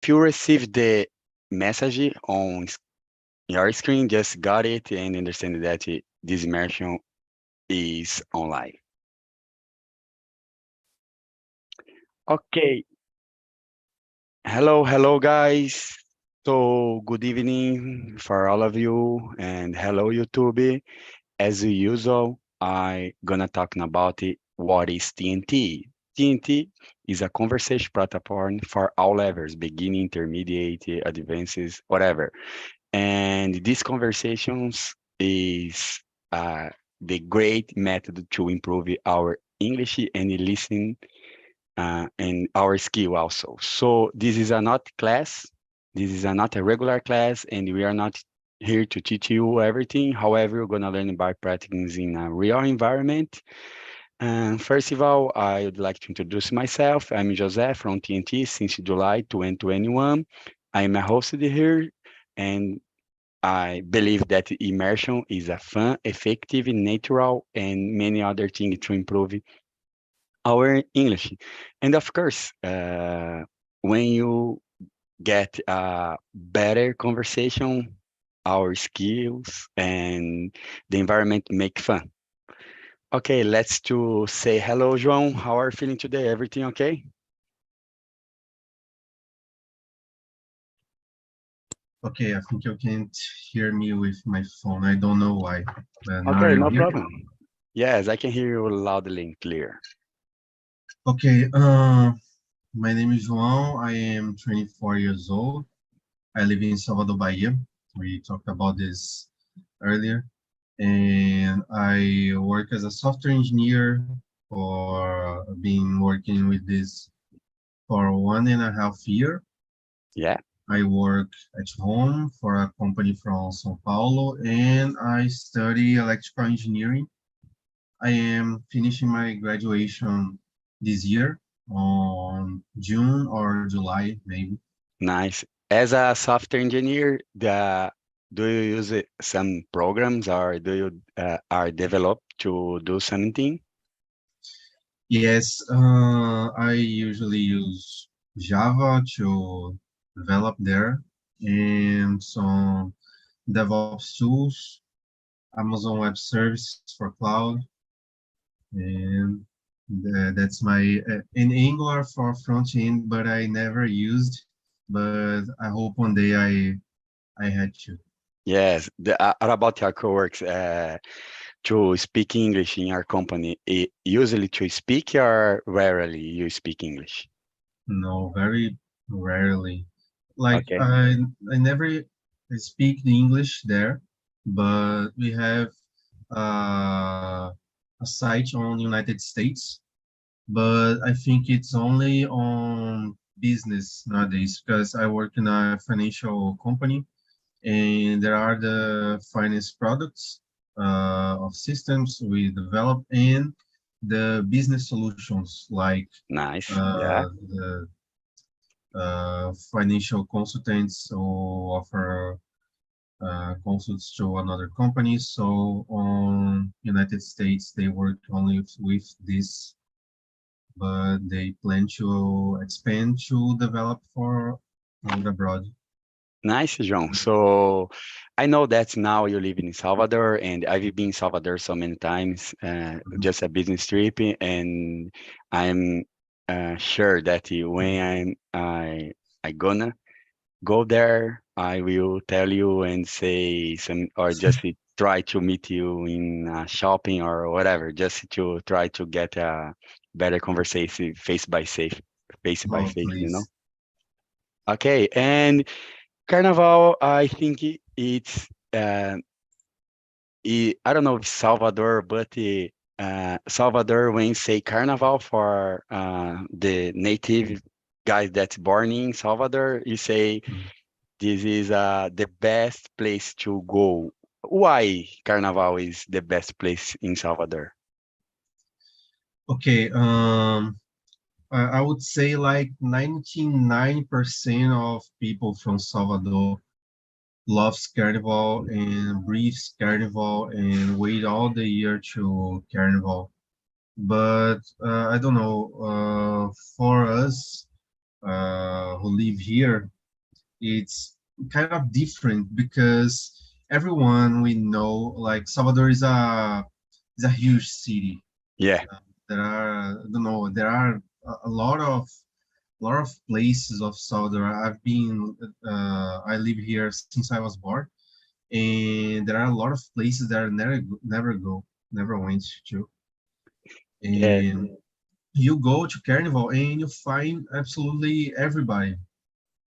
If you receive the message on your screen, just got it and understand that this immersion is online. Okay. Hello, guys. So good evening for all of you, and hello, YouTube. As usual, I gonna talking about what is TNT. TNT is a conversation platform for all levels, beginning, intermediate, advances, whatever. And these conversations is the great method to improve our English and listening and our skill also. So this is a not class. This is not a regular class, and we are not here to teach you everything. However, you're gonna learn by practicing in a real environment. And first of all, I would like to introduce myself. I'm José from TNT since July 2021. I'm a host here, and I believe that immersion is a fun, effective, natural, and many other things to improve our English. And of course, when you get a better conversation, our skills and the environment make fun. Okay, let's to say hello, João. How are you feeling today? Everything okay? Okay, I think you can't hear me with my phone. I don't know why. But now Okay, you no hear? problem. Yes, I can hear you loudly and clear. Okay, my name is Juan. I am 24 years old. I live in Salvador, Bahia. We talked about this earlier. And I work as a software engineer for been working with this for 1.5 years. Yeah, I work at home for a company from São Paulo, and I study electrical engineering. I am finishing my graduation this year on June or July, maybe. nice. As a software engineer, do you use some programs or do you are developed to do something? Yes, I usually use Java to develop there and some DevOps tools, Amazon Web Services for cloud, and that's my in Angular for front end, but I never used. But I hope one day I had to. Yes. What about your coworks? To speak English in your company, usually to speak or rarely you speak English? No, very rarely. Like Okay. I never speak the English there, but we have a site on United States, but I think it's only on business nowadays because I work in a financial company and there are the finance products of systems we develop and the business solutions like Nice. Yeah. the financial consultants who offer consults to another company. So on United States, they work only with this, but they plan to expand to develop for abroad. Nice, João. So I know that now you live in Salvador, and I've been in Salvador so many times, Mhm. just a business trip, and I'm sure that when I gonna go there, I will tell you and say some, or just try to meet you in shopping or whatever, just to try to get a better conversation face by Oh, face, you know? please. Okay, and Carnival, I think it's I don't know if Salvador, but Salvador when say Carnival for the native guys that's born in Salvador, you say Mhm. this is the best place to go. Why Carnival is the best place in Salvador? Okay, I would say like 99% of people from Salvador loves Carnival and breathes Carnival and wait all the year to Carnival. But I don't know, for us, who live here, it's kind of different because everyone we know, like Salvador is a huge city. Yeah. There are, I don't know, there are a lot of places of Salvador. I live here since I was born, and there are a lot of places that I never went to. Yeah. And you go to Carnival and you find absolutely everybody,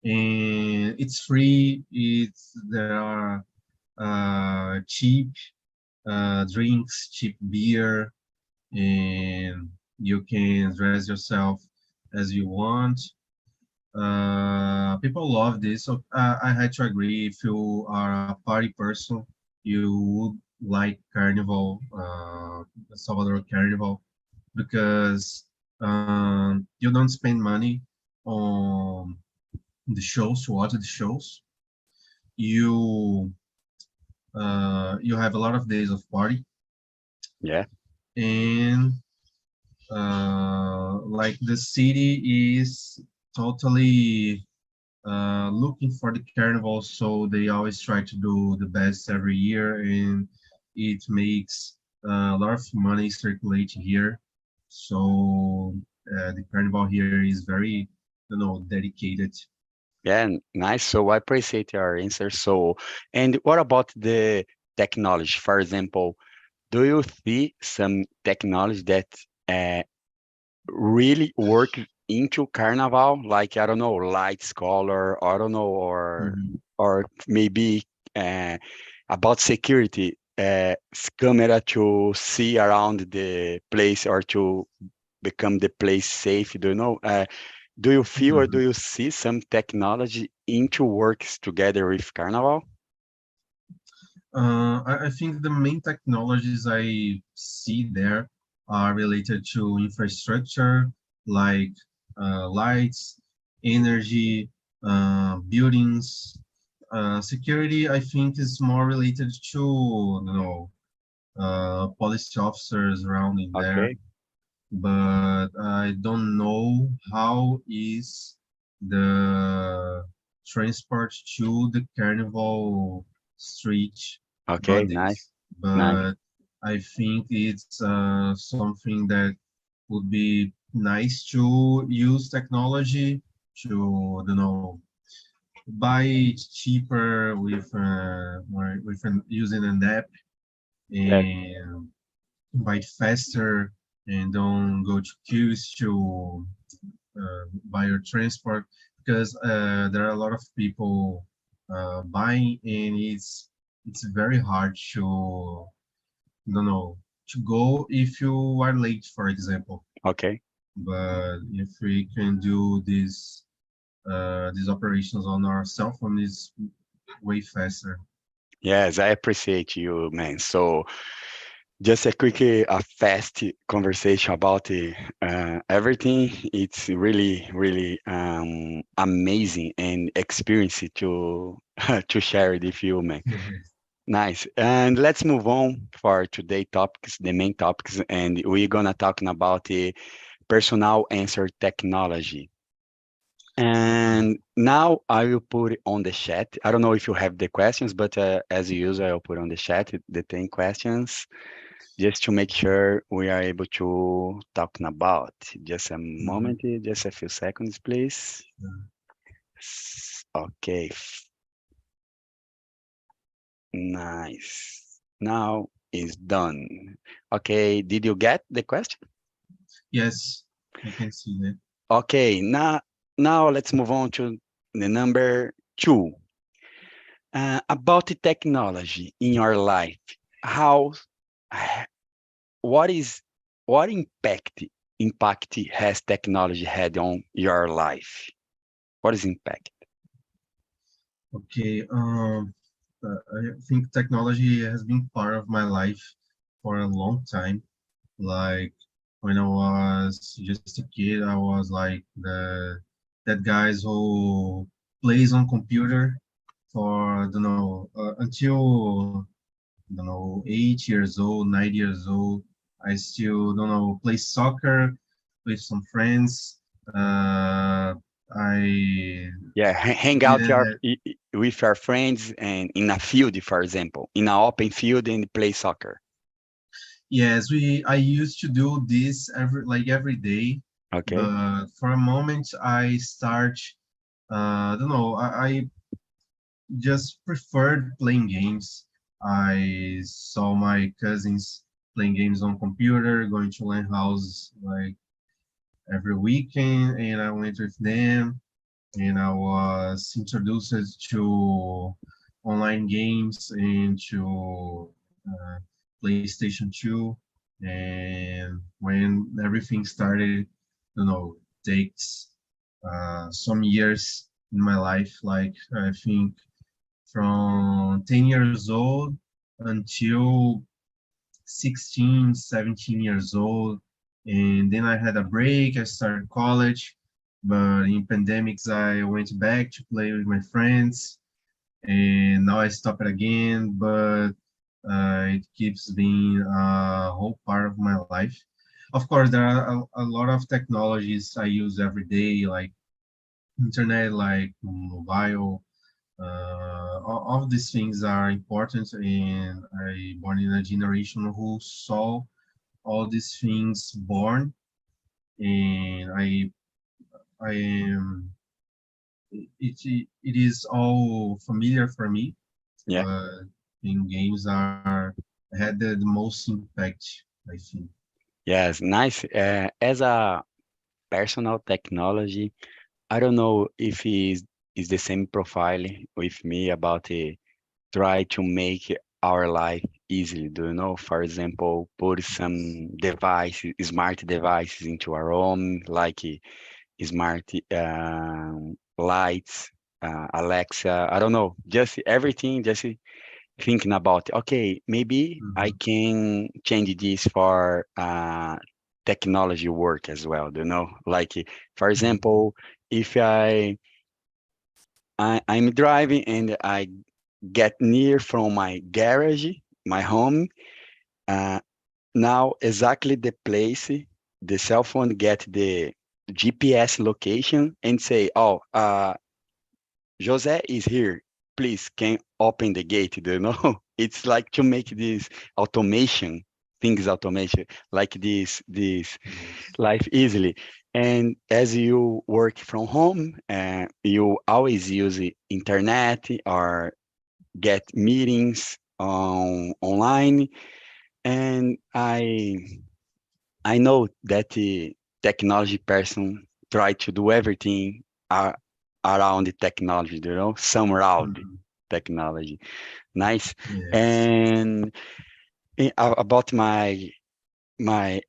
and it's free. There are cheap drinks, cheap beer, and you can dress yourself as you want. People love this. So I had to agree. If you are a party person, you would like Carnival, Salvador Carnival, because you don't spend money on the shows to watch the shows. You you have a lot of days of party, Yeah. and like the city is totally looking for the carnival, so they always try to do the best every year, and it makes a lot of money circulate here. So the carnival here is very, dedicated. Yeah, nice. So I appreciate your answer. So, and what about the technology? For example, do you see some technology that uh, really work into Carnival? Like, I don't know, lights, color, I don't know, Mhm. or maybe about security, camera to see around the place or to become the place safe. Do you know? Do you feel or do Mhm. you see some technology into works together with Carnival? I think the main technologies I see there are related to infrastructure, like lights, energy, buildings. Security, I think, is more related to, police officers around in there, Okay, but I don't know how is the transport to the Carnival street okay, nice, nowadays. nice. But I think it's something that would be nice to use technology to, buy it cheaper with using an app, Yes, and buy it faster, and don't go to queues to buy your transport, because there are a lot of people buying, and it's very hard to, don't know, to go if you are late, for example. okay. But if we can do these operations on our cell phone, is way faster. Yes, I appreciate you, man. So just a quick, a fast conversation about everything. It's really, really amazing and experience to to share it with you, man. Nice. And let's move on for today topics, the main topics, and we're gonna talking about the personal answer technology. And now I will put it on the chat. I don't know if you have the questions, but as usual, I'll put on the chat the 10 questions just to make sure we are able to talking about. Just a Mhm. moment, just a few seconds, please. Okay, nice. Now is done. Okay, did you get the question? Yes, I can see that. Okay, now let's move on to the number two. About the technology in your life, how, what is, what impact has technology had on your life? What is impact? Okay, I think technology has been part of my life for a long time. Like when I was just a kid, I was like that guys who plays on computer for, I don't know, until, I don't know, 8 years old, 9 years old. I still, don't know, play soccer with some friends. I Yeah, hang out didn't have, with your friends and in a field, for example, in an open field and play soccer. yes, I used to do this every day, Okay. but for a moment I start, I don't know, I just preferred playing games. I saw my cousins playing games on computer, going to LAN houses like every weekend, and I went with them, and I was introduced to online games and to uh, PlayStation 2. And when everything started, takes some years in my life, like I think from 10 years old until 16, 17 years old. And then I had a break. I started college, but in pandemics, I went back to play with my friends. And now I stopped it again, but it keeps being a whole part of my life. Of course, there are a lot of technologies I use every day, like internet, like mobile, all of these things are important, and I born in a generation who saw all these things born, and I am it is all familiar for me, Yeah. but in games are had the most impact, I think. Yes, nice. As a personal technology, I don't know if is the same profile with me about try to make our life easy. Do you know? For example, put some devices, smart devices into our home, like smart lights, Alexa. I don't know, just everything. Just thinking about, okay, maybe I Mhm, can change this for technology work as well. Do you know? Like, for mhm, example, if I'm driving and I get near from my garage, my home. Uh, Now exactly the place, the cell phone get the GPS location and say, "Oh, Jose is here. Please can open the gate." Do you know? It's like to make this automation things automation like this yes. life easily. And as you work from home, you always use the internet or get meetings online. And I know that the technology person try to do everything uh, around the technology, you know, some around Mhm, technology. Nice. yes. And about my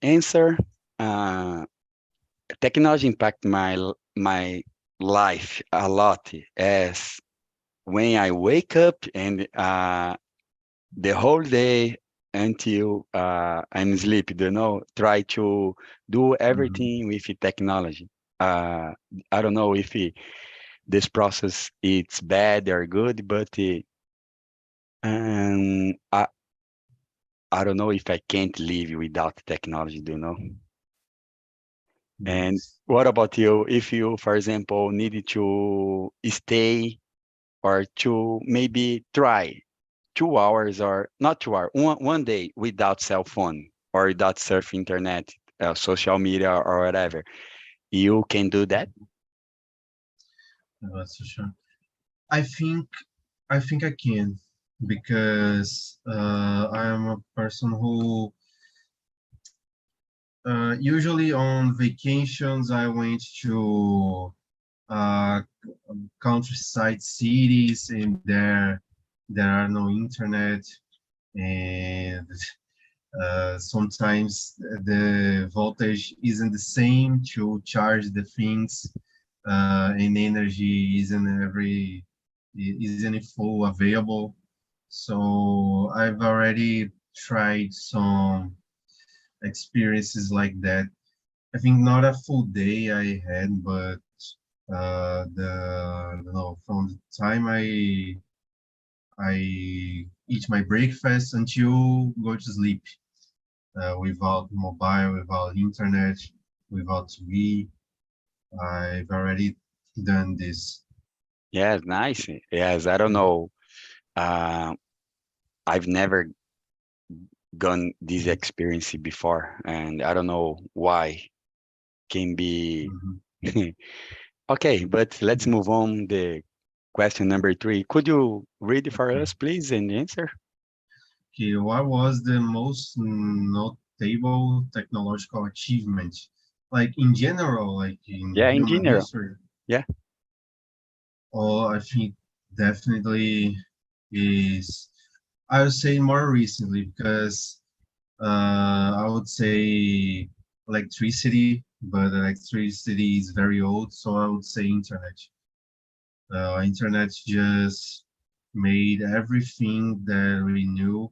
answer, uh, technology impact my life a lot as when I wake up and the whole day until I'm sleep, you know, try to do Mhm, everything with technology. Uh, I don't know if this process it's bad or good, but um, I, I don't know if I can't live without technology, do you know? And yes. what about you? If you, for example, needed to stay or to maybe try 2 hours or not 2 hours, one day without cell phone or without surf internet, social media or whatever, you can do that? That's for sure. I think I think I can, because I am a person who usually on vacations I went to uh, countryside cities, and there are no internet, and sometimes the voltage isn't the same to charge the things, and energy isn't full available. So I've already tried some experiences like that. I think not a full day I had, but from the time I eat my breakfast until go to sleep, without mobile, without internet, without TV, I've already done this. Yes, nice. Yes, I don't know. Uh, I've never gone this experience before, and I don't know why. Can be Mhm. okay, but let's move on. The question number three. Could you read it for us, please, and answer? Okay, what was the most notable technological achievement? Like in general, like in Yeah, in human general. history? Yeah. Oh, I think definitely is, I would say more recently because I would say electricity, but electricity is very old, so I would say internet. Internet just made everything that we knew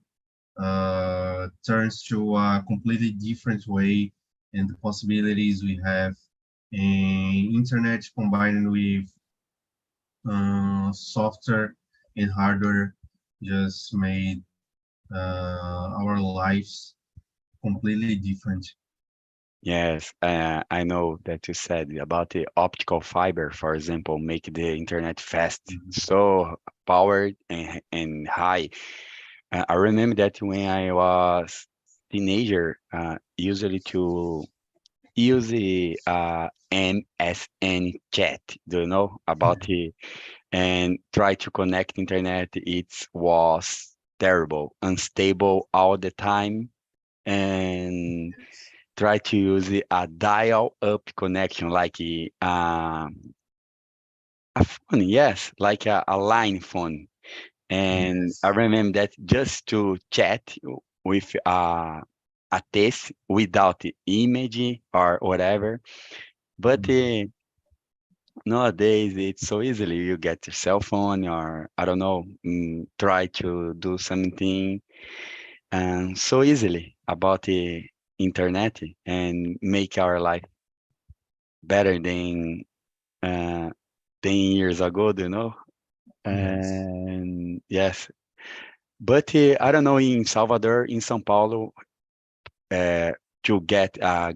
turns to a completely different way, and the possibilities we have. And internet combined with software and hardware just made our lives completely different. Yes, I know that you said about the optical fiber, for example, make the internet fast, Mhm. so powered and high. I remember that when I was teenager, usually to use the MSN chat, do you know about it? And try to connect internet. It was terrible, unstable all the time, and try to use a dial-up connection, like a phone, yes, like a line phone. And I Yes. remember that just to chat with a text without the image or whatever. But Mhm. nowadays it's so easily you get your cell phone or I don't know, try to do something so easily about the internet and make our life better than uh, 10 years ago, do you know? Yes. And yes, but I don't know, in Salvador, in São Paulo, uh, to get a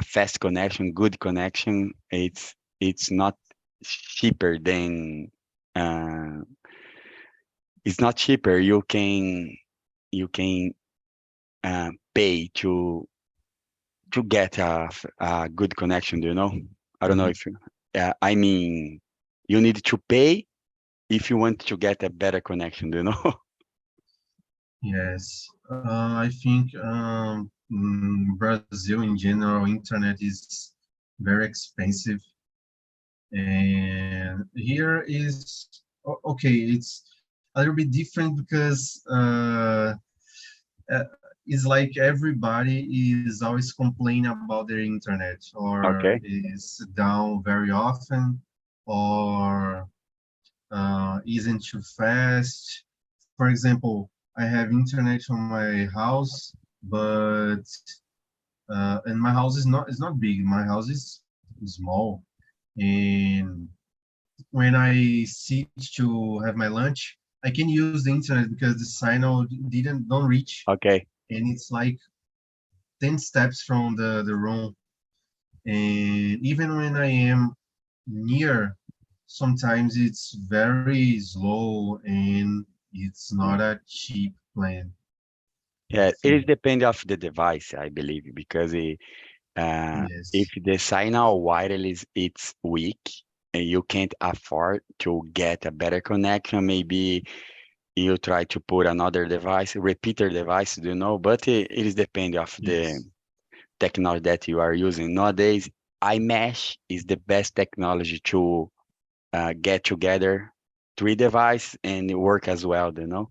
fast connection, good connection, it's not cheaper than uh, it's not cheaper. You can pay to get a good connection. Do you know? I don't know Mhm. if you, I mean, you need to pay if you want to get a better connection. Do you know? Yes. I think Brazil in general, internet is very expensive, and here is okay. It's a little bit different because uh, it's like everybody is always complaining about their internet or Okay. is down very often or isn't too fast. For example, I have internet on my house, but and my house is not big. My house is small, and when I sit to have my lunch, I can use the internet because the signal didn't don't reach, Okay. and it's like 10 steps from the room. And even when I am near, sometimes it's very slow and it's not a cheap plan, I Yeah, it is think. depend of the device, I believe, because if Yes. the signal wireless it's weak and you can't afford to get a better connection, maybe you try to put another device, repeater device, do you know? But it is depend of the Yes. technology that you are using. Nowadays, iMesh is the best technology to get together three device and work as well, do you know?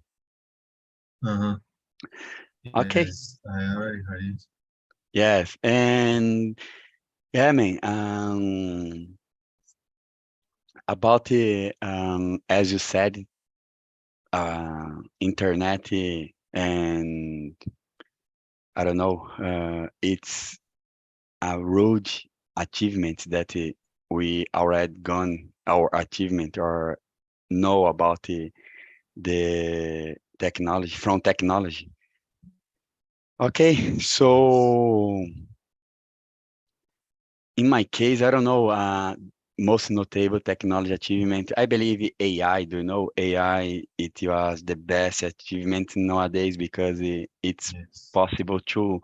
Uh-huh. Okay. Yes. I already heard it. Yes. And yeah, man. About the as you said, internet and I don't know, it's a road achievement that we already gone our achievement or know about the technology from technology. Okay, so in my case, I don't know. most notable technology achievement, I believe AI. Do you know AI? It was the best achievement nowadays because it's Yes. possible to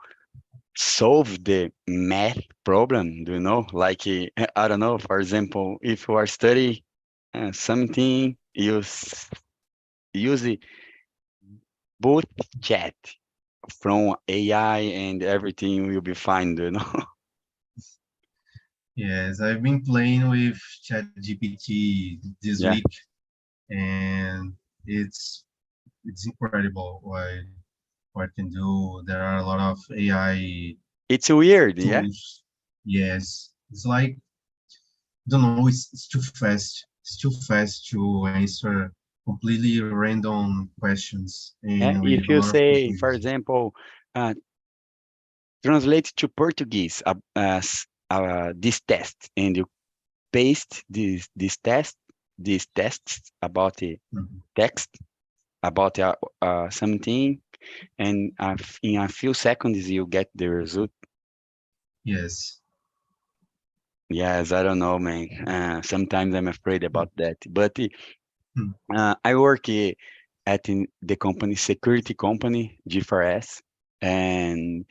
solve the math problem. Do you know? Like I don't know. For example, if you are studying something, use it both chat from AI and everything will be fine. Do you know? Yes, I've been playing with ChatGPT this Yeah, week, and it's incredible what it can do. There are a lot of AI it's weird. Yeah. tools. Yes, it's like, don't know, it's too fast. It's too fast to answer completely random questions and with If a you lot of say, for conclusions. example, uh, translate to Portuguese this test, and you paste these tests about the Mhm. text about something, and in a few seconds you get the result. Yes. Yes, I don't know, man. Sometimes I'm afraid about that, but Mm. I work at the company security company G4S, and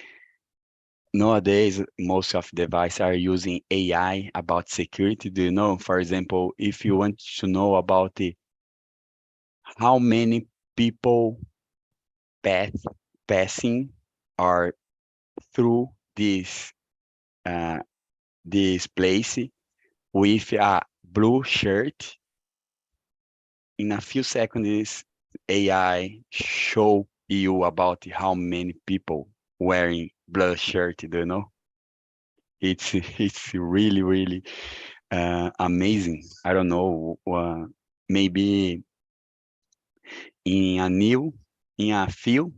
nowadays, most of devices are using AI about security. Do you know? For example, if you want to know about how many people pass, passing are through uh, this place with a blue shirt, in a few seconds, AI show you about how many people wearing blue shirt. Do you know? It's it's really amazing. I don't know. Maybe in a new, in a few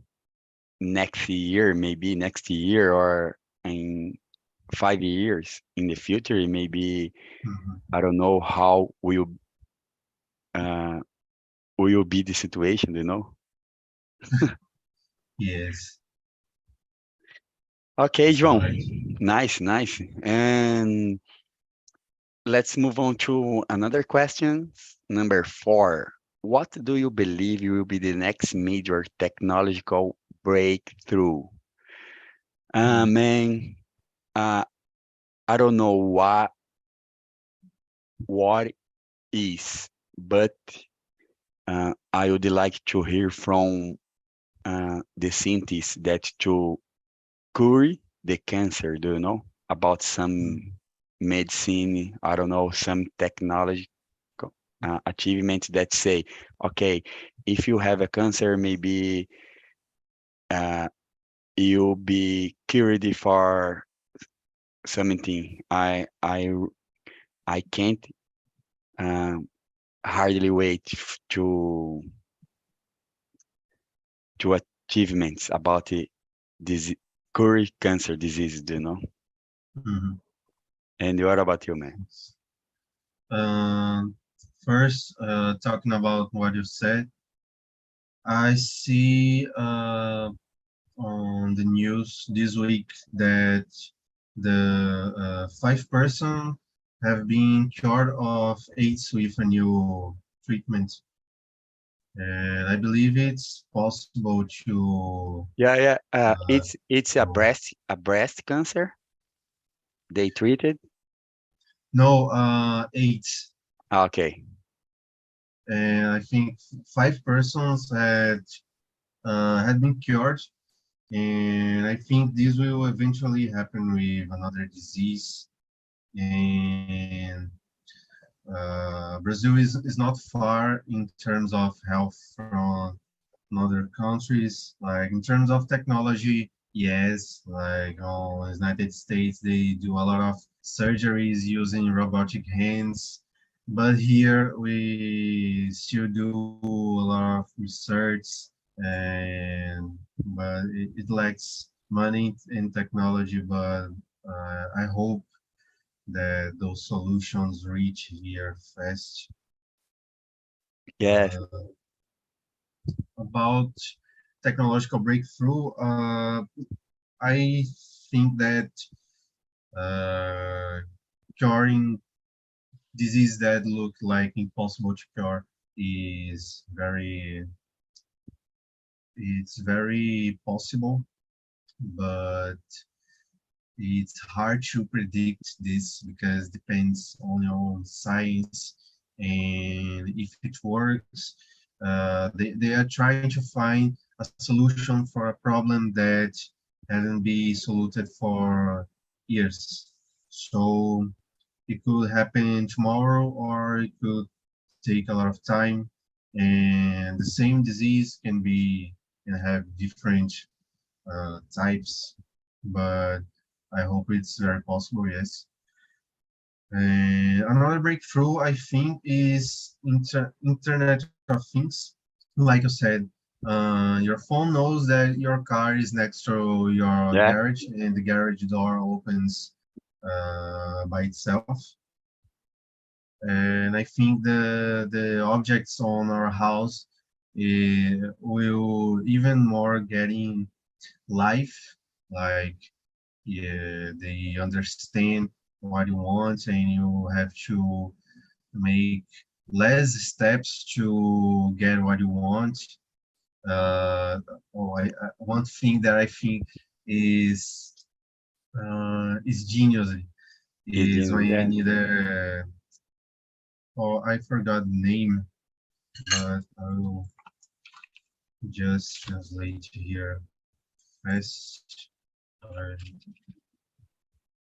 next year, maybe next year or in 5 years in the future, maybe Mhm. I don't know how uh, will be the situation. You know. Yes, Okay, that's João. right. Nice, nice. And let's move on to another question. Number 4. What do you believe will be the next major technological breakthrough? Mm. Man, uh, I don't know what is, but I would like to hear from the scientists that to cure the cancer. Do you know about some Mhm. medicine? I don't know, some technology achievements that say, okay, if you have a cancer, maybe uh, you'll be cured for something. I can't um, hardly wait to achievements about this current cancer disease, do you know? Mhm. And what about you, man? Um, First, talking about what you said, I see on the news this week that the 5 person have been cured of AIDS with a new treatment, and I believe it's possible Yeah, yeah. uh, It's to a breast cancer. They treated. no AIDS, Okay. and I think 5 persons had been cured, and I think this will eventually happen with another disease. And Brazil is not far in terms of health from other countries. Like in terms of technology, yes, like all United States, they do a lot of surgeries using robotic hands. But here we still do a lot of research, and but it lacks money and technology. But I hope that those solutions reach here fast. Yes. Uh, about technological breakthrough, I think that uh, curing disease that look like impossible to cure is very, it's very possible, but it's hard to predict this because depends on your own science. And if it works, they are trying to find a solution for a problem that hasn't been solved for years. So it could happen tomorrow or it could take a lot of time. And the same disease can have different types, but I hope it's very possible, yes. And another breakthrough, I think, is Internet of Things. Like you said, your phone knows that your car is next to your Yeah, garage, and the garage door opens by itself. And I think the objects on our house will even more getting life, like yeah, they understand what you want, and you have to make less steps to get what you want. One thing that I think is genius is when you yeah, need a, oh, I forgot the name, but I will just translate here fast.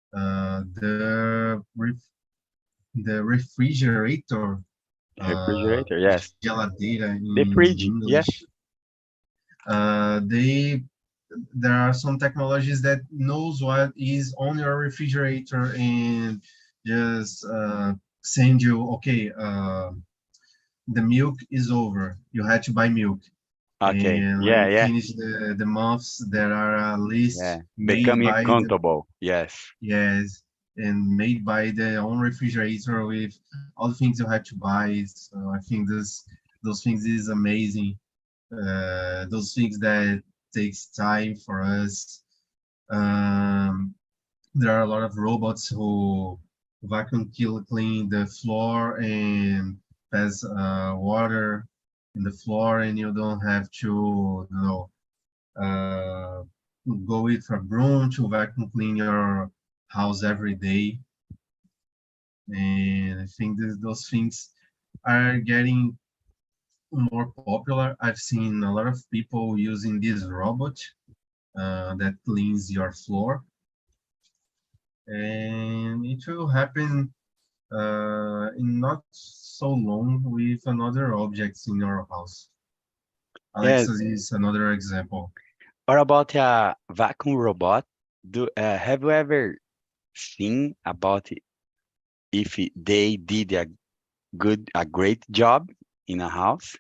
Uh, the refrigerator, refrigerator. Yes, geladeira the in fridge. Yeah, English. They There are some technologies that knows what is on your refrigerator and just send you, okay, the milk is over. You had to buy milk. okay. And when Yeah, you yeah, finish the months, there are a yeah. list made Becoming by the, accountable. Yes, yes, and made by the own refrigerator with all the things you had to buy. So I think this those things is amazing. Those things that takes time for us. Um, there are a lot of robots who clean the floor and pass water in the floor, and you don't have to, uh, go with a broom to vacuum clean your house every day. And I think those things are getting more popular. I've seen a lot of people using this robot that cleans your floor, and it will happen in not so long with another objects in your house. yeah. Alexa is another example. What about a vacuum robot? Have you ever seen about if they did a great job in a house?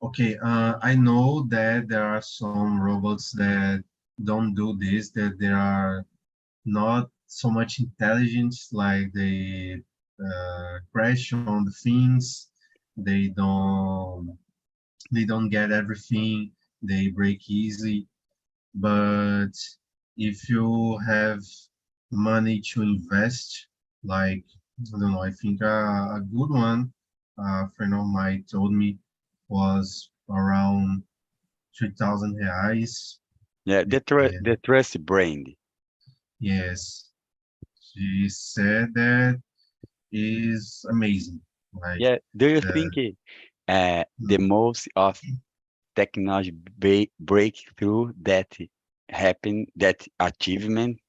Okay, I know that there are some robots that don't do this, that they are not so much intelligent, like they crash on the things, they don't they don't get everything, they break easily. But if you have money to invest, like, I don't know, I think a good one, a friend of mine told me was around 3,000 reais. Yeah, And the trust brand. yes, she said that is amazing. Like Yeah, do you the, think the most of technology breakthrough that happen, that achievement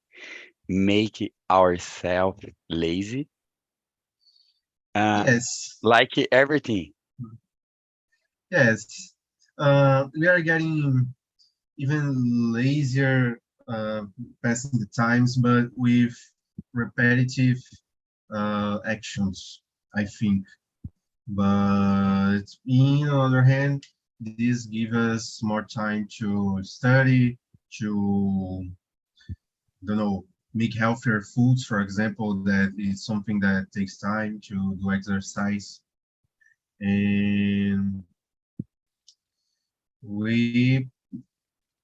make ourselves lazy? Uh, yes, like everything. yes. We are getting even lazier passing the times, but with repetitive actions, I think. But in the other hand, this gives us more time to study, to, don't know, make healthier foods, for example, that is something that takes time to do exercise. And we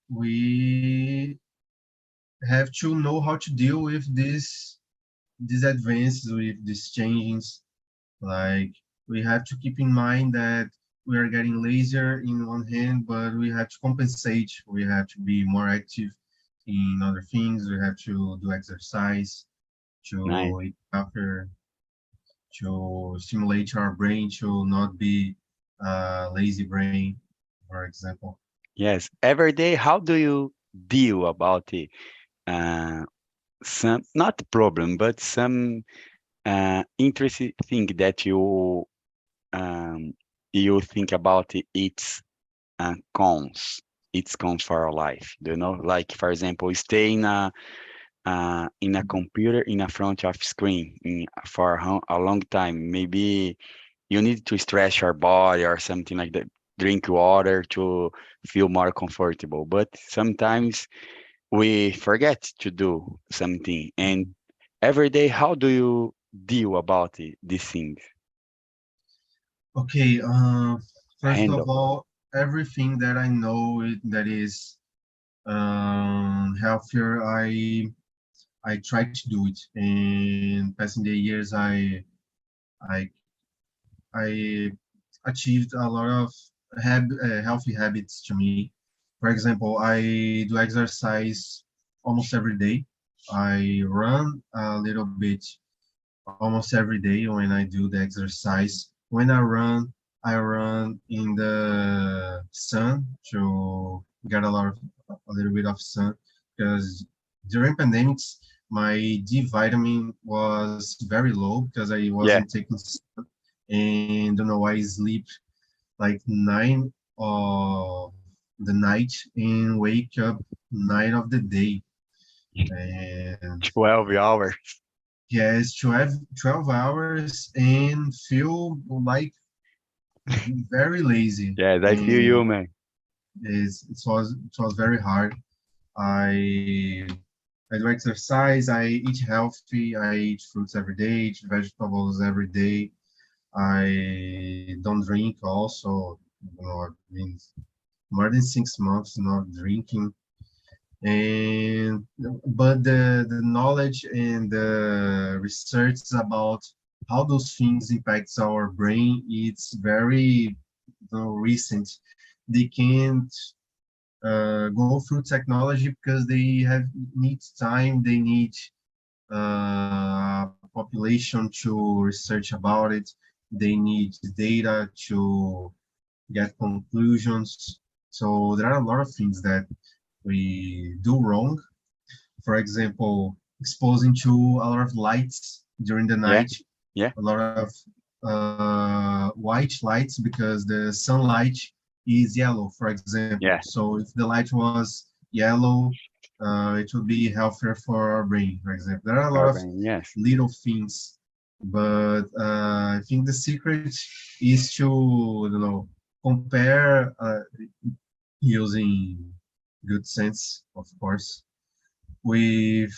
we have to know how to deal with this these advances with these changes, like we have to keep in mind that we are getting lazier in one hand, but we have to compensate. We have to be more active in other things. We have to do exercise Nice. to eat healthier, to stimulate our brain to not be lazy brain, for example. Yes. Every day, how do you deal about it? Uh, some not problem, but some interesting thing that um, you think about it, its cons. Its cons for our life. Do you know? Like for example, stay in a computer in a front of screen for a long time. Maybe you need to stretch your body or something like that. Drink water to feel more comfortable. But sometimes we forget to do something. And every day, how do you deal about these things? Okay, first of Handle. all, everything that I know that is healthier, I try to do it. And passing the years, I I achieved a lot of healthy habits to me. For example, I do exercise almost every day. I run a little bit almost every day when I do the exercise. When I run in the sun to get a little bit of sun because during pandemics, my D vitamin was very low because I Yeah. wasn't taking sun, and don't know, I sleep like 9 of the night and wake up 9 of the day. And 12 hours. yes, 12 hours and feel like very lazy. Yes, I feel you, And man. it was very hard. I I do exercise, I eat healthy, I eat fruits every day, eat vegetables every day. I don't drink also, I've been more than 6 months not drinking. And but the knowledge and the research about how those things impacts our brain, it's very recent. They can't go through technology because they have need time, they need population to research about it, they need data to get conclusions. So there are a lot of things that we do wrong. For example, exposing to a lot of lights during the Yeah, night, yeah, a lot of white lights because the sunlight is yellow, for example. yeah. So if the light was yellow, it would be healthier for our brain, for example. There are a lot of Urban, yes. little things, but I think the secret is to, compare using good sense, of course, with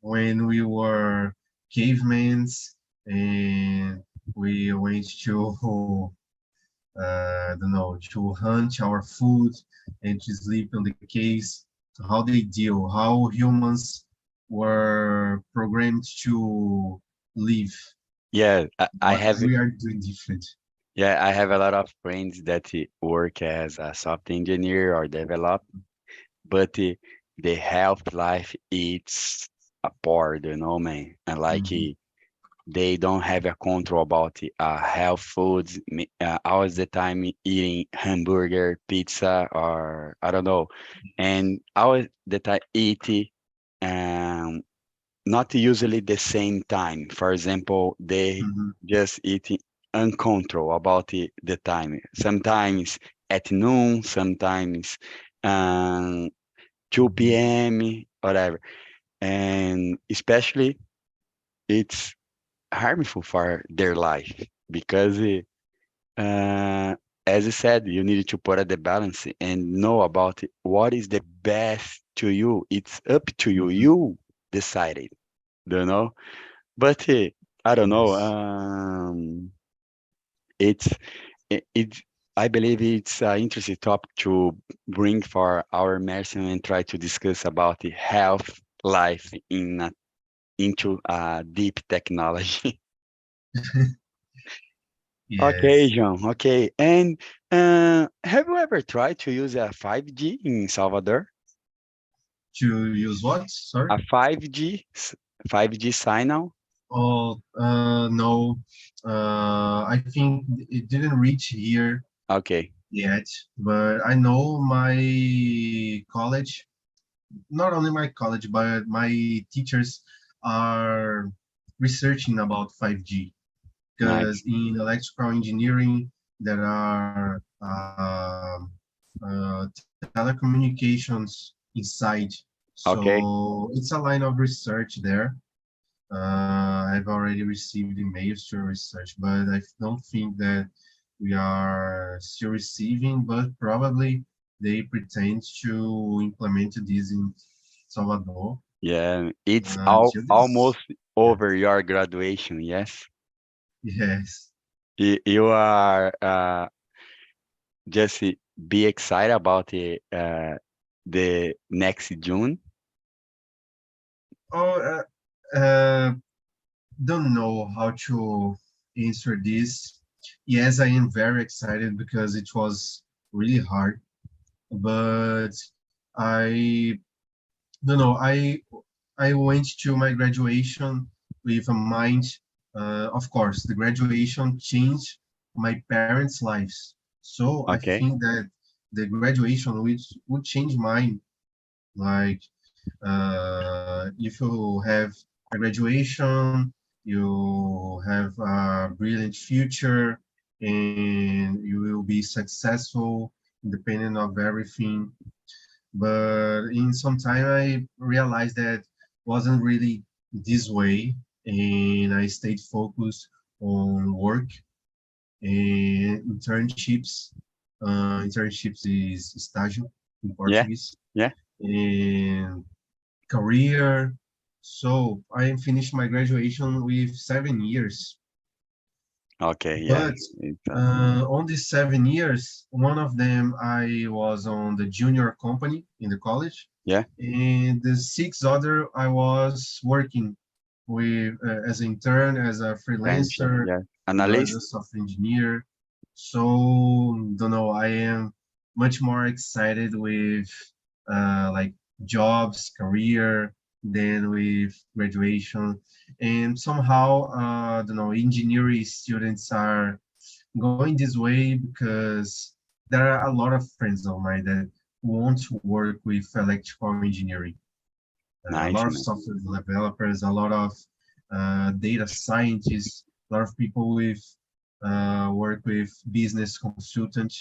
when we were cavemen and we went to I don't know, to hunt our food and to sleep in the caves, how they deal, how humans were programmed to live, Yeah, I what have we are doing different. yeah, I have a lot of friends that work as a software engineer or develop, but the health life it's a part, man. And like Mhm. they don't have a control about health foods, all the time eating hamburger, pizza, or I don't know, and all the time eat um, not usually the same time. For example, they Mhm. just eat uncontrol about the time. Sometimes at noon, sometimes um, 2 Mhm. p.m., whatever. And especially it's harmful for their life because as I said, you need to put at the balance and know about what is the best to you. It's up to you. Mhm. You decided, you know. But I don't know. Yes. It's it. I believe it's an interesting topic to bring for our immersion and try to discuss about the health life into deep technology. Okay, Yes. John. Okay. And have you ever tried to use a 5G in Salvador? To use what? Sorry. A 5G signal? Oh, no. I think it didn't reach here Okay. yet, but I know my college, not only my college, but my teachers are researching about 5G Nice. because in electrical engineering there are telecommunications inside. Okay. So it's a line of research there. I've already received emails to research, but I don't think that we are still receiving, but probably they pretend to implement this in Salvador Yeah, it's until this. almost over your graduation, yes? Yes. You are just be excited about the next June. Oh, don't know how to answer this. Yes, I am very excited because it was really hard, but I don't know. I went to my graduation with a mind. Of course, the graduation changed my parents' lives. So I Okay. think that the graduation which would change mine. Like if you have a graduation, you have a brilliant future, and you will be successful, independent of everything. But in some time, I realized that wasn't really this way, and I stayed focused on work and internships. Internships is estágio in Yeah. Portuguese, Yeah. and career. So I finished my graduation with 7 years. Okay. Yeah. But It's, on these 7 years, one of them I was on the junior company in the college, yeah. and the six other I was working with as an intern, as a Internship. freelancer, Yeah. as Analyst. a software engineer. So don't know. I am much more excited with like jobs, career than with graduation. And somehow, don't know, engineering students are going this way because there are a lot of friends of mine that want to work with electrical engineering. A Nice. lot of Nice. software developers, a lot of data scientists, a lot of people with work with business consultant,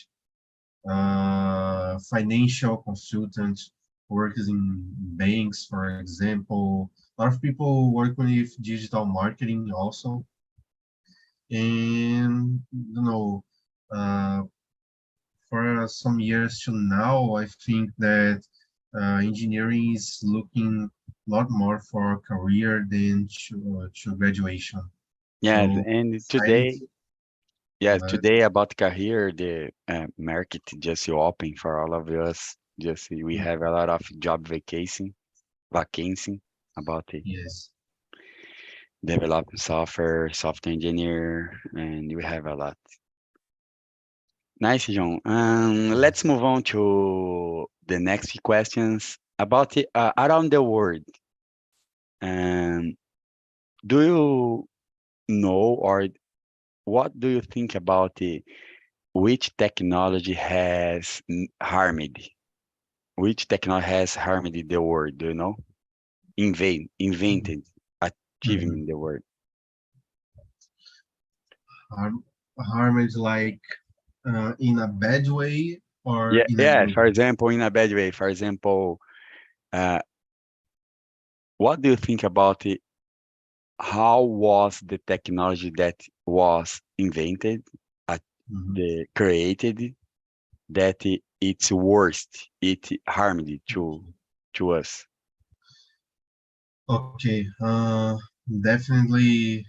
financial consultant, works in banks, for example. A lot of people work with digital marketing also. And you know, uh, for some years to now, I think that engineering is looking a lot more for a career than to graduation. Yes. So And excited, today, yes, but today about career, the market just open for all of us. Just we have a lot of job vacancy about it. yes. Develop software engineer, and we have a lot. Nice, John. Let's move on to the next few questions about around the world. Um, do you know or what do you think about which technology has harmed? Which technology has harmed the world? Do you know? Invented, Mhm. achievement the world. Harm, harm is like in a bad way or Yeah, in a yeah. good For way. example, in a bad way. For example, uh, what do you think about how was the technology that was invented, uh, Mhm. the created, that it's worst, it harmed to us? Okay, definitely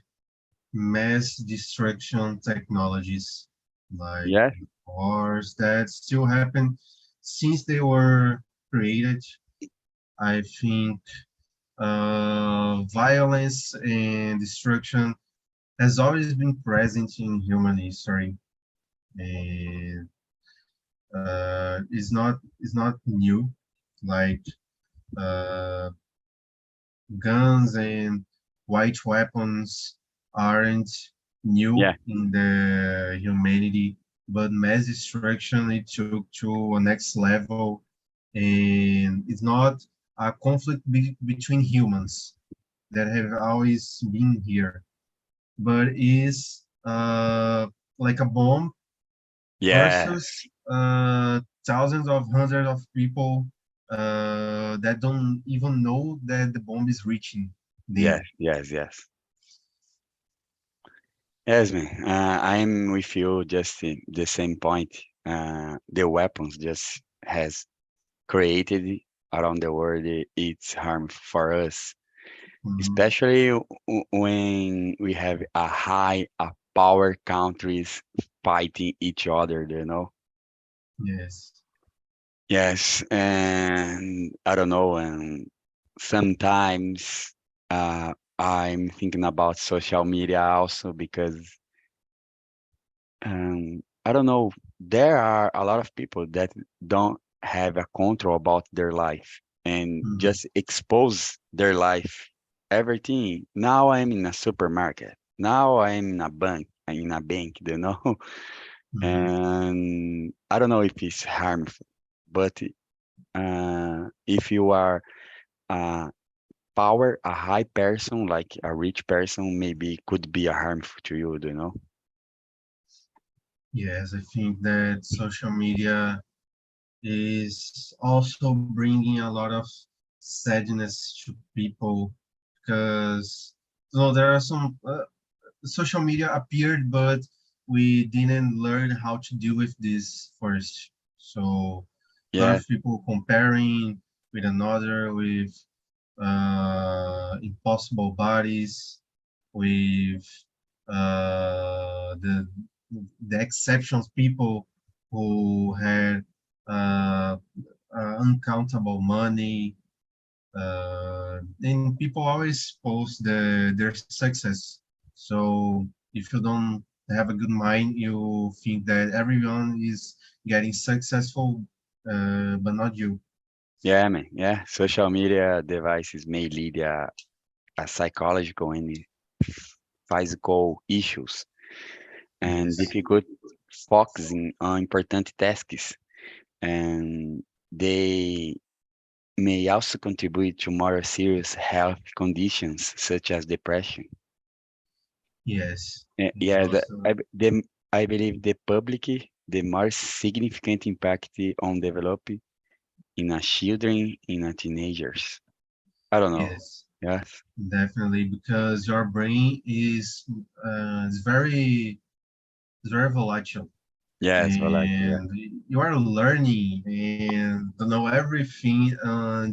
mass destruction technologies like Yes. wars that still happen since they were created. I think Violence and destruction has always been present in human history, and it's not new. Like uh, guns and white weapons aren't new Yeah, in the humanity, but mass destruction it took to a next level, and it's not a conflict between humans that have always been here, but is like a bomb yes, versus thousands of hundreds of people that don't even know that the bomb is reaching yes, them. yes, yes. Yes, man. I'm with you. Just the same point. The weapons just has created around the world. It's harmful for us, Mhm. especially when we have a power countries fighting each other. You know. Yes, Yes, and I don't know. And sometimes I'm thinking about social media also because I don't know. There are a lot of people that don't have a control about their life and mhm, just expose their life, everything. Now I'm in a supermarket. Now I'm in a bank, you know. mhm. And I don't know if it's harmful, but if you are a a high person, like a rich person, maybe could be a harmful to you, you know. Yes, I think that social media is also bringing a lot of sadness to people because there are some social media appeared, but we didn't learn how to deal with this first. So a lot Yeah, of people comparing with another, with impossible bodies, with the exceptions people who had uh, uncountable money, and people always post their success. So if you don't have a good mind, you think that everyone is getting successful, but not you. yeah, man. Yeah, social media devices may lead a psychological and physical issues and Yes, difficult focusing on important tasks. And they may also contribute to more serious health conditions such as depression. yes, it's Yeah, also I believe the public, the more significant impact on developing in a children, in a teenagers. I don't know. yes, Yes. definitely because your brain is very volatile, Yes, Valak, yeah. and you are learning and to know everything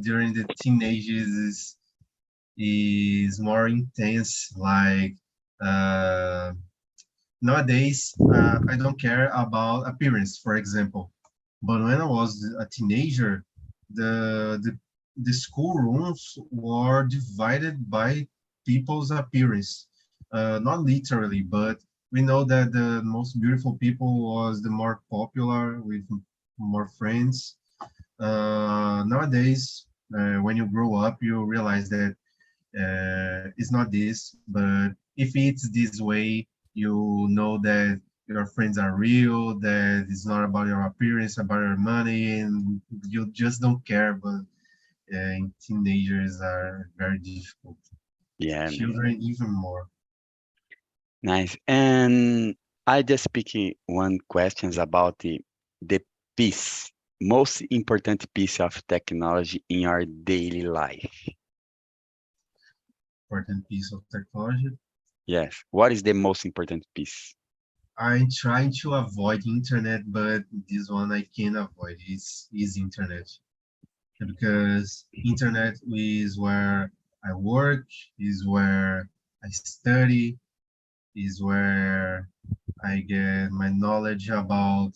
during the teenagers is more intense. Like uh, nowadays, I don't care about appearance, for example. But when I was a teenager, the the, the school rooms were divided by people's appearance. Not literally, but we know that the most beautiful people was the more popular with more friends. Nowadays, when you grow up, you realize that it's not this, but if it's this way, you know that your friends are real, that it's not about your appearance, about your money, and you just don't care. But teenagers are very difficult. Yeah, man. Children even more. Nice. And I just pick one questions about the piece, most important piece of technology in our daily life. Important piece of technology. Yes. What is the most important piece? I'm trying to avoid internet, but this one I can't avoid. Is internet because internet is where I work, is where I study, is where I get my knowledge about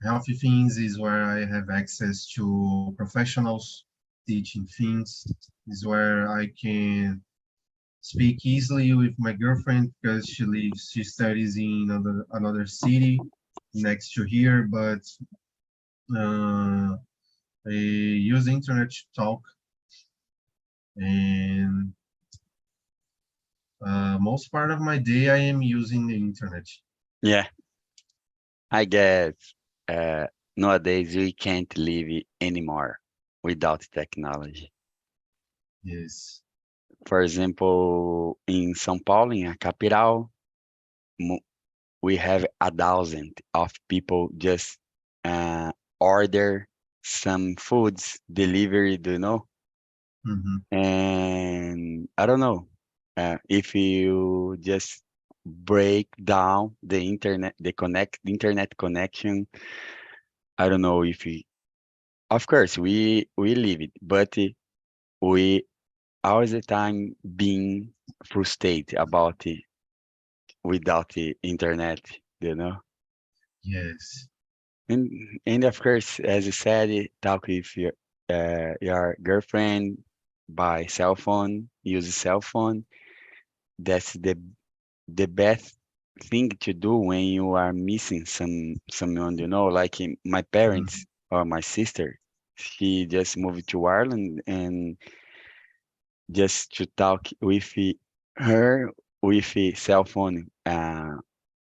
healthy things, is where I have access to professionals. teaching things. Is where I can speak easily with my girlfriend because she studies in another city next to here, but uh, I use internet to talk, and most part of my day I am using the internet. Yeah, I guess nowadays we can't live anymore without technology. Yes. For example, in São Paulo, in a capital, mo- we have 1,000 of people just uh, order some foods delivery, do you know? Mm-hmm. And I don't know if you just break down the internet, the internet connection. I don't know if we, of course, we live it, but we all the time being frustrated about it without the internet, you know. Yes. And of course, as you said, talk with your girlfriend by cell phone, use a cell phone. That's the best thing to do when you are missing someone, you know, like my Mm-hmm. parents or my sister. She just moved to Ireland and just to talk with her with a cell phone,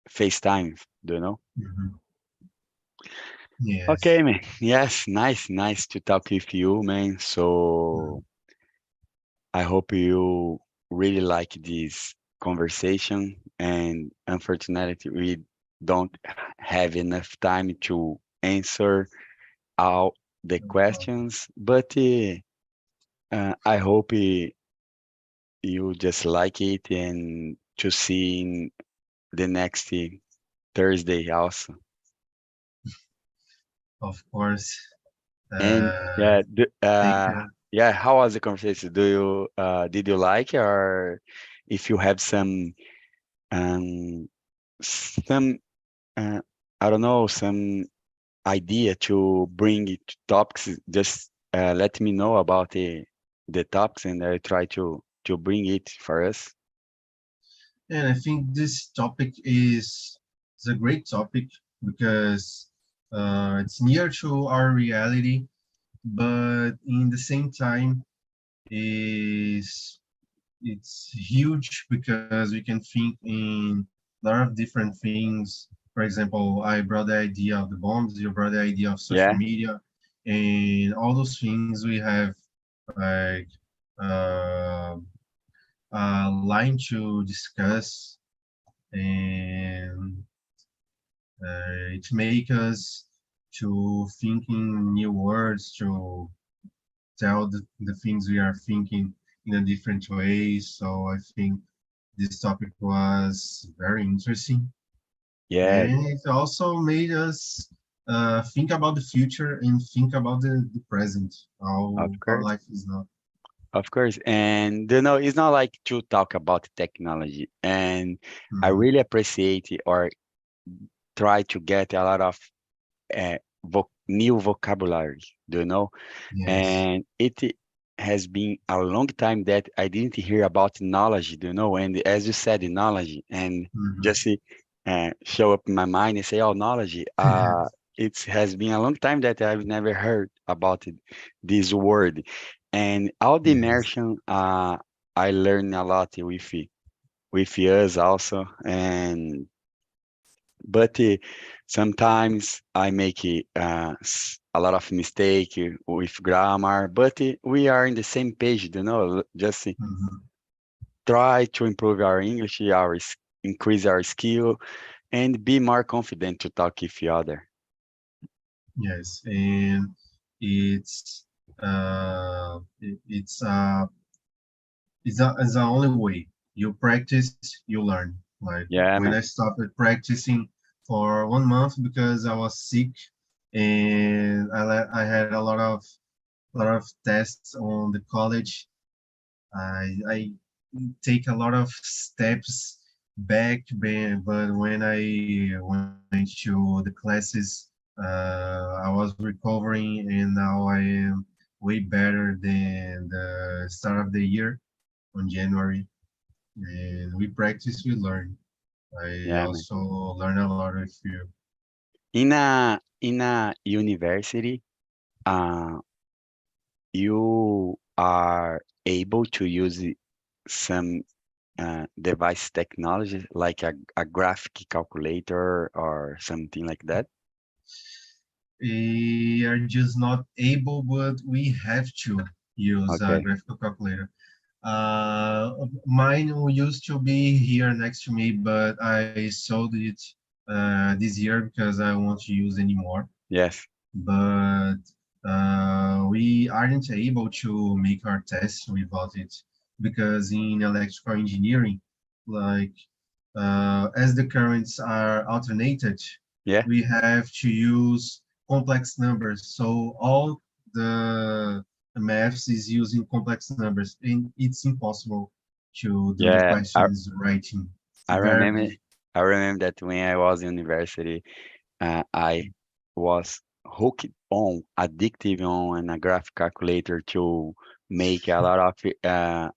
FaceTime, do you know? Mm-hmm. Yes. Okay, man. Yes, nice to talk with you, man. So I hope you really like this conversation. And unfortunately, we don't have enough time to answer all the No problem. questions, but I hope you just like it and to see in the next Thursday also. Of course. And Uh, yeah, Thank you. yeah, how was the conversation? Do you did you like it, or if you have some uh, I don't know, some idea to bring it to topics, just let me know about the topics and I try to bring it for us. And I think this topic is a great topic because it's near to our reality, but in the same time is it's huge because we can think in a lot of different things. For example, I brought the idea of the bombs, you brought the idea of social Yeah, media, and all those things we have like uh, a line to discuss, and it makes us to thinking new words to tell the things we are thinking in a different way. So I think this topic was very interesting, yeah, and it also made us think about the future and think about the present, of how course. life is now. Of course, and you know, it's not like to talk about technology, and I Hmm. really appreciate it or try to get a lot of new vocabulary, do you know? Yes. And it has been a long time that I didn't hear about knowledge, do you know? And as you said, knowledge, and Hmm. just show up in my mind and say, oh, knowledge. It has been a long time that I've never heard about this word. And all the Yes. immersion, I learned a lot with us also. And but sometimes I make a lot of mistake with grammar, but we are in the same page, you know, just Hmm. try to improve our English, increase our skill, and be more confident to talk with the other. Yes, and it's it's the only way. You practice, you learn. Like Yeah, when I man. stopped practicing for 1 month because I was sick, and I had a lot of tests on the college. I take a lot of steps back, but when I went to the classes, I was recovering, and now I am. way better than the start of the year on January. And we practice, we learn. I Yeah, man. also learn a lot with you. In a university, uh, you are able to use some device technology like a graphic calculator or something like that. We are just not able, but we have to use a Okay. graphical calculator. Mine used to be here next to me, but I sold it this year because I won't use anymore. Yes. But we aren't able to make our tests without it because in electrical engineering, like as the currents are alternated, Yeah. we have to use complex numbers. So all the maths is using complex numbers, and it's impossible to do the Yeah. questions writing. I remember. Very, I remember that when I was in university, I was hooked on, addictive on a graph calculator to make a lot of.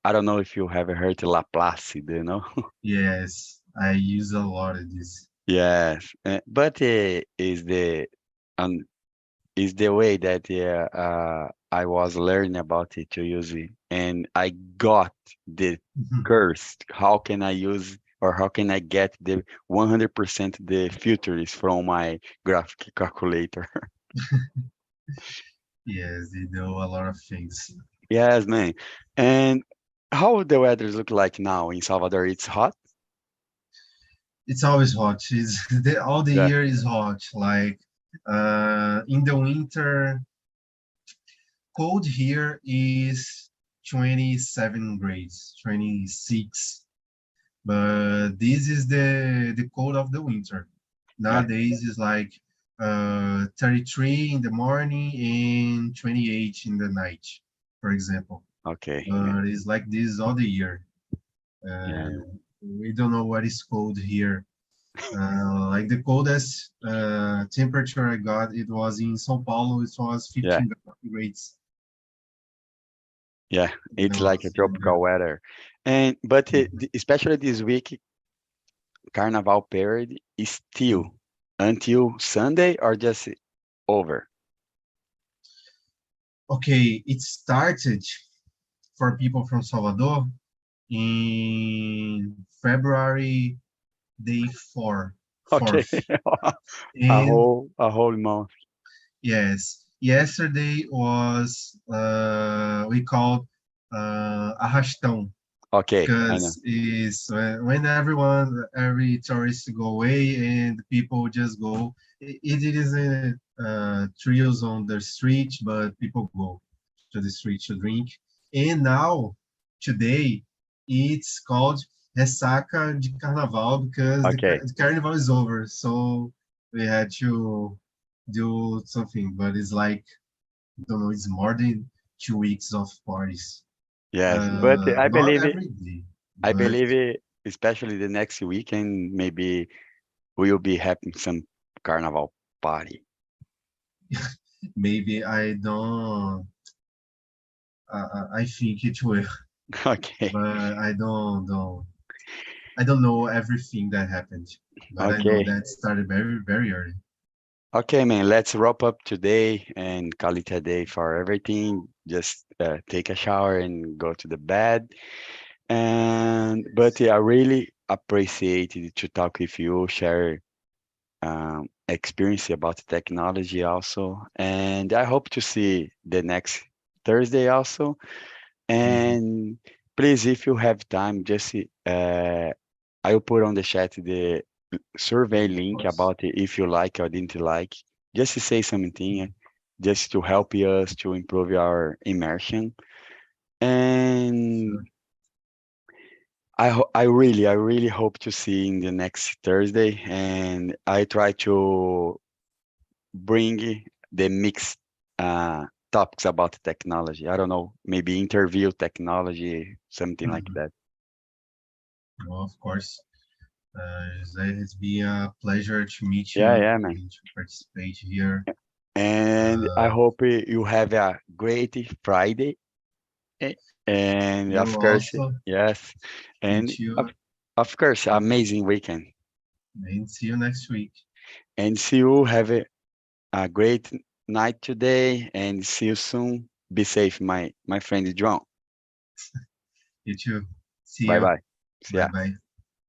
I don't know if you have heard Laplace, do you know? yes, I use a lot of this. Yes, but um, is the way that I was learning about it to use it, and I got the curse. How can I use or how can I get the 100% the filters from my graphic calculator? Yes, they do a lot of things. Yes, man. And how the weather look like now in Salvador? It's hot. It's always hot. All the Yeah. year is hot. Like in the winter, cold here is 27 grades, 26. But this is the cold of the winter. Yeah. Nowadays is like 33 in the morning and 28 in the night, for example. Okay. Yeah. But it's like this all the year. Yeah. Uh, we don't know what is cold here. Like the coldest temperature I got, it was in São Paulo. It was Yeah. 15 grades. Yeah. It's No, like a so tropical weather, and but especially this week, Carnival period is still until Sunday or just over? okay, it started for people from Salvador in February day Okay. 4th. And A whole month. yes, yesterday was we called arrastão Okay, I know. because is when every tourist go away and people just go. It isn't trios on the street, but people go to the street to drink. And now today it's called ressaca de carnaval because Okay. the carnival is over. So we had to do something, but it's like I don't know, it's more than 2 weeks of parties. Yes, but Not every day, I but believe it, especially the next weekend, maybe we'll be having some carnival party. maybe I don't. I think it will, Okay. but I don't know everything that happened, but I know Okay. that started very very early. Okay, man, let's wrap up today and call it a day for everything. Just take a shower and go to the bed. And but yeah, I really appreciated to talk with you, share experience about technology also. And I hope to see the next Thursday also. Mhm. And please, if you have time, just I will put on the chat the survey Of link course. about it if you like or didn't like. Just to say something, just to help us to improve our immersion. And Sure. I really hope to see you in the next Thursday. And I try to bring the mixed topics about technology. I don't know, maybe interview technology, something like Mhm. that. Well, of course. It's been a pleasure to meet Yeah, you yeah, man. and to participate here. And I Uh, hope you have a great Friday. eh, And you of course, also, yes. you And too, of course, amazing weekend. and see you next week. And see you. Have a great night today. And see you soon. Be safe, my friend Juan. You too. See Bye you. bye. See Bye ya. bye.